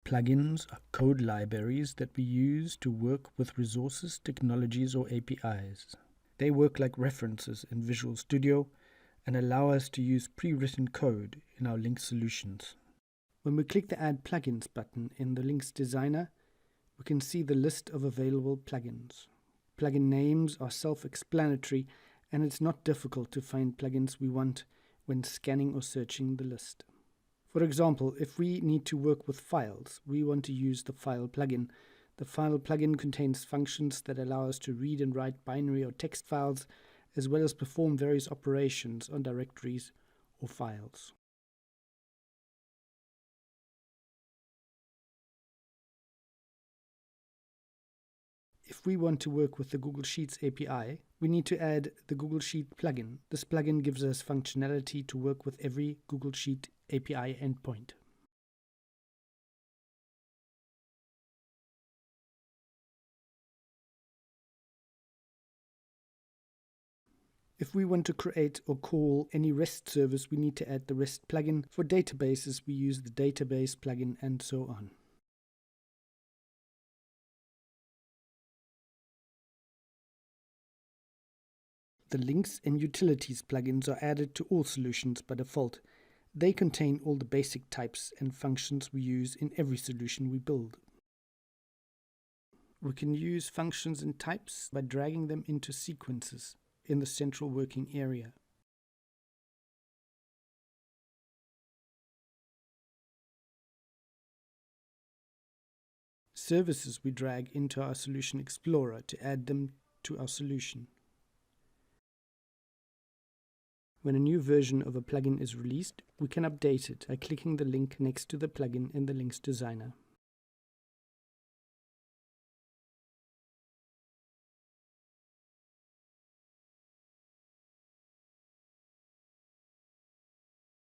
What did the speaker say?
Plugins are code libraries that we use to work with resources, technologies, or APIs. They work like references in Visual Studio and allow us to use pre-written code in our Linx solutions. When we click the Add Plugins button in the Linx Designer, we can see the list of available plugins. Plugin names are self-explanatory, and it's not difficult to find plugins we want when scanning or searching the list. For example, if we need to work with files, we want to use the File plugin. The File plugin contains functions that allow us to read and write binary or text files, as well as perform various operations on directories or files. If we want to work with the Google Sheets API, we need to add the Google Sheet plugin. This plugin gives us functionality to work with every Google Sheet API endpoint. If we want to create or call any REST service, we need to add the REST plugin. For databases, we use the database plugin, and so on. The Linx and Utilities plugins are added to all solutions by default. They contain all the basic types and functions we use in every solution we build. We can use functions and types by dragging them into sequences in the central working area. Services we drag into our Solution Explorer to add them to our solution. When a new version of a plugin is released, we can update it by clicking the link next to the plugin in the Linx Designer.